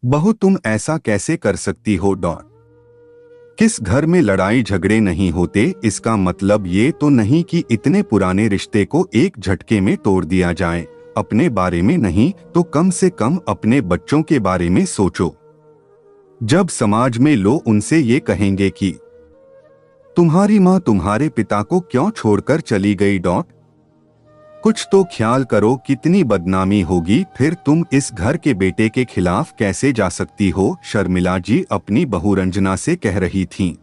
बहू तुम ऐसा कैसे कर सकती हो? किस घर में लड़ाई झगड़े नहीं होते? इसका मतलब ये तो नहीं कि इतने पुराने रिश्ते को एक झटके में तोड़ दिया जाए। अपने बारे में नहीं तो कम से कम अपने बच्चों के बारे में सोचो। जब समाज में लोग उनसे ये कहेंगे कि तुम्हारी माँ तुम्हारे पिता को क्यों छोड़कर चली गई? कुछ तो ख्याल करो कितनी बदनामी होगी। फिर तुम इस घर के बेटे के खिलाफ कैसे जा सकती हो? शर्मिला जी अपनी बहू रंजना से कह रही थीं।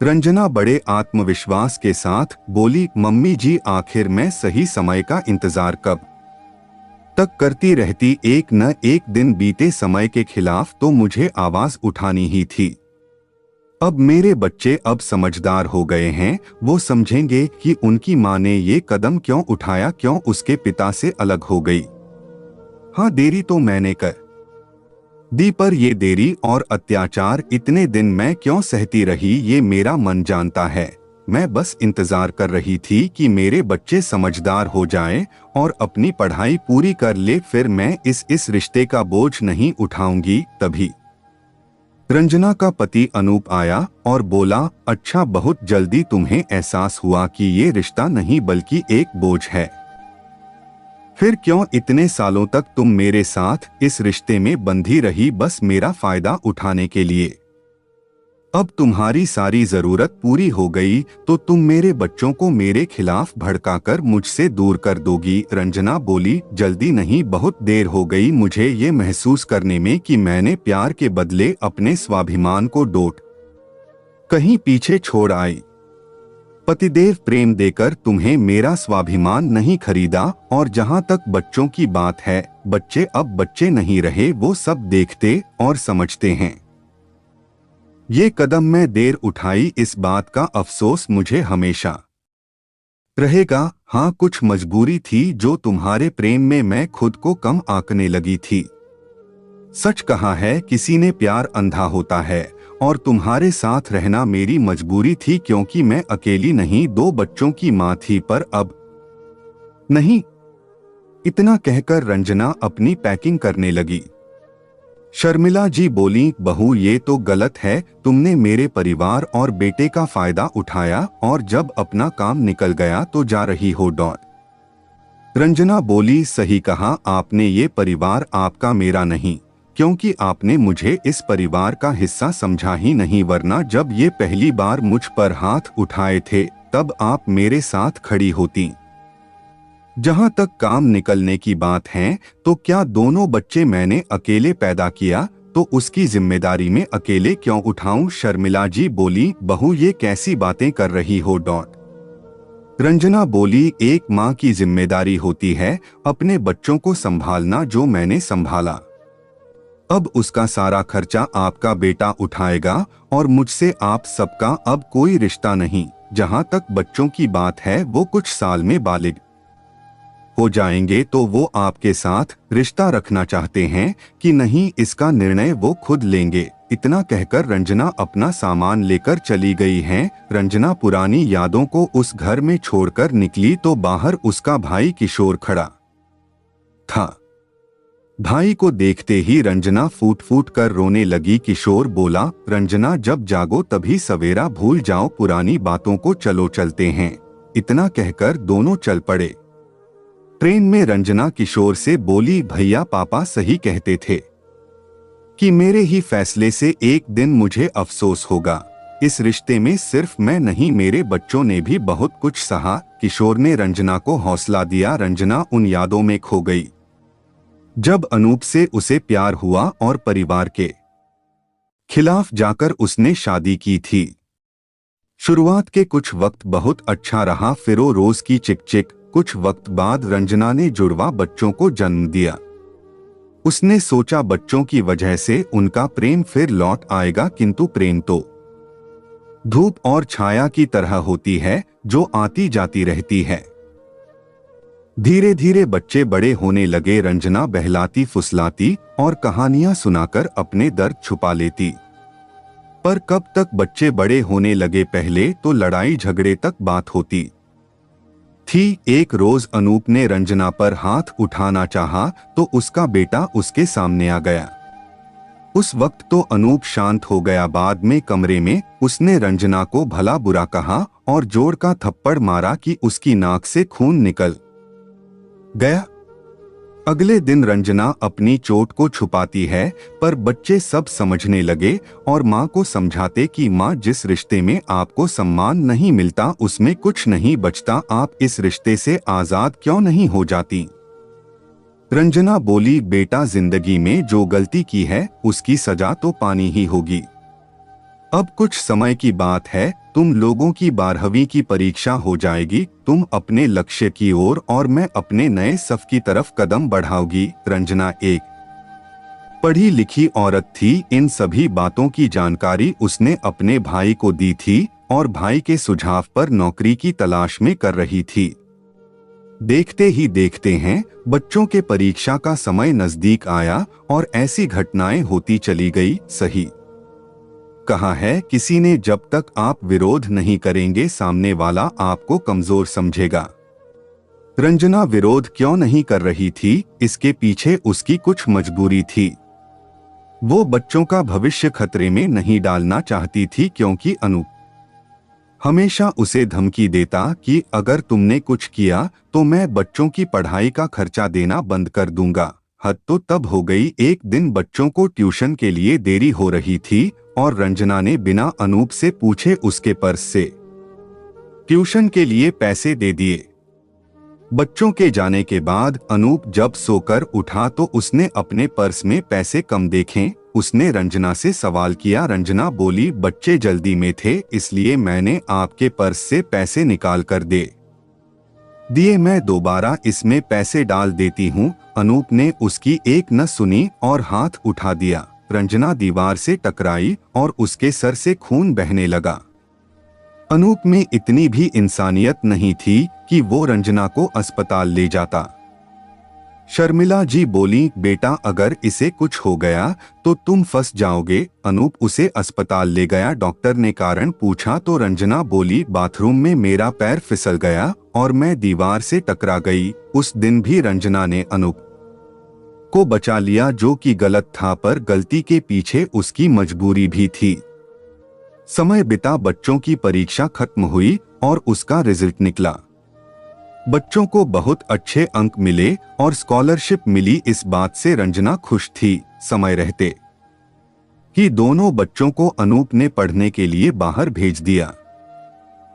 रंजना बड़े आत्मविश्वास के साथ बोली, मम्मी जी आखिर मैं सही समय का इंतजार कब तक करती रहती? एक न एक दिन बीते समय के खिलाफ तो मुझे आवाज उठानी ही थी। अब मेरे बच्चे अब समझदार हो गए हैं, वो समझेंगे कि उनकी माँ ने ये कदम क्यों उठाया, क्यों उसके पिता से अलग हो गई। हाँ, देरी तो मैंने कर दी, पर ये देरी और अत्याचार इतने दिन मैं क्यों सहती रही ये मेरा मन जानता है। मैं बस इंतजार कर रही थी कि मेरे बच्चे समझदार हो जाएं और अपनी पढ़ाई पूरी कर ले, फिर मैं इस रिश्ते का बोझ नहीं उठाऊंगी। तभी रंजना का पति अनूप आया और बोला, अच्छा बहुत जल्दी तुम्हें एहसास हुआ कि ये रिश्ता नहीं बल्कि एक बोझ है। फिर क्यों इतने सालों तक तुम मेरे साथ इस रिश्ते में बंधी रही, बस मेरा फायदा उठाने के लिए? अब तुम्हारी सारी जरूरत पूरी हो गई तो तुम मेरे बच्चों को मेरे खिलाफ भड़काकर मुझसे दूर कर दोगी। रंजना बोली, जल्दी नहीं, बहुत देर हो गई मुझे ये महसूस करने में कि मैंने प्यार के बदले अपने स्वाभिमान को कहीं पीछे छोड़ आई। पतिदेव प्रेम देकर तुम्हें मेरा स्वाभिमान नहीं खरीदा, और जहां तक बच्चों की बात है, बच्चे अब बच्चे नहीं रहे, वो सब देखते और समझते हैं। ये कदम मैं देर उठाई, इस बात का अफसोस मुझे हमेशा रहेगा। हाँ, कुछ मजबूरी थी जो तुम्हारे प्रेम में मैं खुद को कम आंकने लगी थी। सच कहा है, किसी ने प्यार अंधा होता है, और तुम्हारे साथ रहना मेरी मजबूरी थी, क्योंकि मैं अकेली नहीं, दो बच्चों की माँ थी, पर अब नहीं। इतना कहकर रंजना अपनी पैकिंग करने लगी। शर्मिला जी बोली, बहू ये तो गलत है, तुमने मेरे परिवार और बेटे का फायदा उठाया और जब अपना काम निकल गया तो जा रही हो। रंजना बोली, सही कहा आपने, ये परिवार आपका मेरा नहीं, क्योंकि आपने मुझे इस परिवार का हिस्सा समझा ही नहीं, वरना जब ये पहली बार मुझ पर हाथ उठाए थे तब आप मेरे साथ खड़ी होती। जहां तक काम निकलने की बात है, तो क्या दोनों बच्चे मैंने अकेले पैदा किया, तो उसकी जिम्मेदारी में अकेले क्यों उठाऊं? शर्मिला जी बोली, बहू ये कैसी बातें कर रही हो? रंजना बोली, एक माँ की जिम्मेदारी होती है अपने बच्चों को संभालना, जो मैंने संभाला। अब उसका सारा खर्चा आपका बेटा उठाएगा और मुझसे आप सबका अब कोई रिश्ता नहीं। जहां तक बच्चों की बात है, वो कुछ साल में बालिग हो जाएंगे तो वो आपके साथ रिश्ता रखना चाहते हैं कि नहीं, इसका निर्णय वो खुद लेंगे। इतना कहकर रंजना अपना सामान लेकर चली गई हैं। रंजना पुरानी यादों को उस घर में छोड़कर निकली तो बाहर उसका भाई किशोर खड़ा था। भाई को देखते ही रंजना फूट फूट कर रोने लगी। किशोर बोला, रंजना जब जागो तभी सवेरा, भूल जाओ पुरानी बातों को, चलो चलते हैं। इतना कहकर दोनों चल पड़े। ट्रेन में रंजना किशोर से बोली, भैया पापा सही कहते थे कि मेरे ही फैसले से एक दिन मुझे अफसोस होगा। इस रिश्ते में सिर्फ मैं नहीं, मेरे बच्चों ने भी बहुत कुछ सहा। किशोर ने रंजना को हौसला दिया। रंजना उन यादों में खो गई जब अनूप से उसे प्यार हुआ और परिवार के खिलाफ जाकर उसने शादी की थी। शुरुआत के कुछ वक्त बहुत अच्छा रहा, फिर वो रोज की चिक-चिक। कुछ वक्त बाद रंजना ने जुड़वा बच्चों को जन्म दिया। उसने सोचा बच्चों की वजह से उनका प्रेम फिर लौट आएगा, किंतु प्रेम तो धूप और छाया की तरह होती है, जो आती जाती रहती है। धीरे धीरे बच्चे बड़े होने लगे। रंजना बहलाती फुसलाती और कहानियां सुनाकर अपने दर्द छुपा लेती। पर कब तक बच्चे बड़े होने लगे, पहले तो लड़ाई झगड़े तक बात होती थी। एक रोज अनूप ने रंजना पर हाथ उठाना चाहा तो उसका बेटा उसके सामने आ गया। उस वक्त तो अनूप शांत हो गया। बाद में कमरे में उसने रंजना को भला बुरा कहा और जोर का थप्पड़ मारा कि उसकी नाक से खून निकल गया। अगले दिन रंजना अपनी चोट को छुपाती है, पर बच्चे सब समझने लगे और माँ को समझाते कि माँ, जिस रिश्ते में आपको सम्मान नहीं मिलता उसमें कुछ नहीं बचता, आप इस रिश्ते से आजाद क्यों नहीं हो जाती। रंजना बोली, बेटा, जिंदगी में जो गलती की है उसकी सजा तो पानी ही होगी। अब कुछ समय की बात है, तुम लोगों की 12वीं की परीक्षा हो जाएगी, तुम अपने लक्ष्य की ओर और मैं अपने नए सफ की तरफ कदम बढ़ाओगी। रंजना एक पढ़ी लिखी औरत थी। इन सभी बातों की जानकारी उसने अपने भाई को दी थी और भाई के सुझाव पर नौकरी की तलाश में कर रही थी। देखते ही देखते हैं बच्चों के परीक्षा का समय नजदीक आया और ऐसी घटनाएं होती चली गई। सही कहा है किसी ने, जब तक आप विरोध नहीं करेंगे सामने वाला आपको कमजोर समझेगा। रंजना विरोध क्यों नहीं कर रही थी, इसके पीछे उसकी कुछ मजबूरी थी। वो बच्चों का भविष्य खतरे में नहीं डालना चाहती थी, क्योंकि अनूप हमेशा उसे धमकी देता कि अगर तुमने कुछ किया तो मैं बच्चों की पढ़ाई का खर्चा देना बंद कर दूंगा। हद तो तब हो गई, एक दिन बच्चों को ट्यूशन के लिए देरी हो रही थी और रंजना ने बिना अनूप से पूछे उसके पर्स से ट्यूशन के लिए पैसे दे दिए। बच्चों के जाने के बाद अनूप जब सोकर उठा तो उसने अपने पर्स में पैसे कम देखे। उसने रंजना से सवाल किया। रंजना बोली, बच्चे जल्दी में थे इसलिए मैंने आपके पर्स से पैसे निकाल कर दे दिए, मैं दोबारा इसमें पैसे डाल देती हूँ। अनूप ने उसकी एक न सुनी और हाथ उठा दिया। रंजना दीवार से टकराई और उसके सर से खून बहने लगा। अनूप में इतनी भी इंसानियत नहीं थी कि वो रंजना को अस्पताल ले जाता। शर्मिला जी बोली, बेटा, अगर इसे कुछ हो गया तो तुम फंस जाओगे। अनूप उसे अस्पताल ले गया। डॉक्टर ने कारण पूछा तो रंजना बोली, बाथरूम में मेरा पैर फिसल गया और मैं दीवार से टकरा गई। उस दिन भी रंजना ने अनूप को बचा लिया, जो कि गलत था, पर गलती के पीछे उसकी मजबूरी भी थी। समय बिता, बच्चों की परीक्षा खत्म हुई और उसका रिजल्ट निकला। बच्चों को बहुत अच्छे अंक मिले और स्कॉलरशिप मिली। इस बात से रंजना खुश थी। समय रहते ही दोनों बच्चों को अनूप ने पढ़ने के लिए बाहर भेज दिया।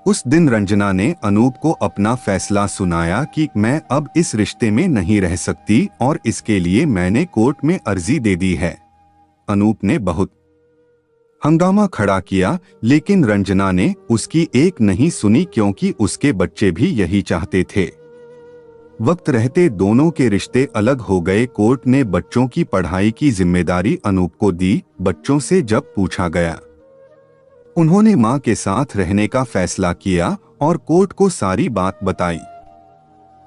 उस दिन रंजना ने अनूप को अपना फैसला सुनाया कि मैं अब इस रिश्ते में नहीं रह सकती और इसके लिए मैंने कोर्ट में अर्जी दे दी है। अनूप ने बहुत हंगामा खड़ा किया, लेकिन रंजना ने उसकी एक नहीं सुनी, क्योंकि उसके बच्चे भी यही चाहते थे। वक्त रहते दोनों के रिश्ते अलग हो गए। कोर्ट ने बच्चों की पढ़ाई की जिम्मेदारी अनूप को दी। बच्चों से जब पूछा गया, उन्होंने मां के साथ रहने का फैसला किया और कोर्ट को सारी बात बताई।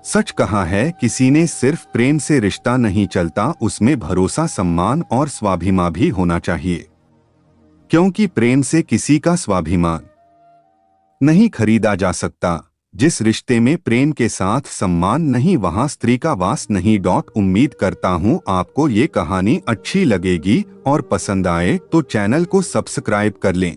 सच कहा है किसी ने, सिर्फ प्रेम से रिश्ता नहीं चलता, उसमें भरोसा, सम्मान और स्वाभिमान भी होना चाहिए, क्योंकि प्रेम से किसी का स्वाभिमान नहीं खरीदा जा सकता। जिस रिश्ते में प्रेम के साथ सम्मान नहीं, वहां स्त्री का वास नहीं। उम्मीद करता हूं आपको ये कहानी अच्छी लगेगी और पसंद आए तो चैनल को सब्सक्राइब कर लें।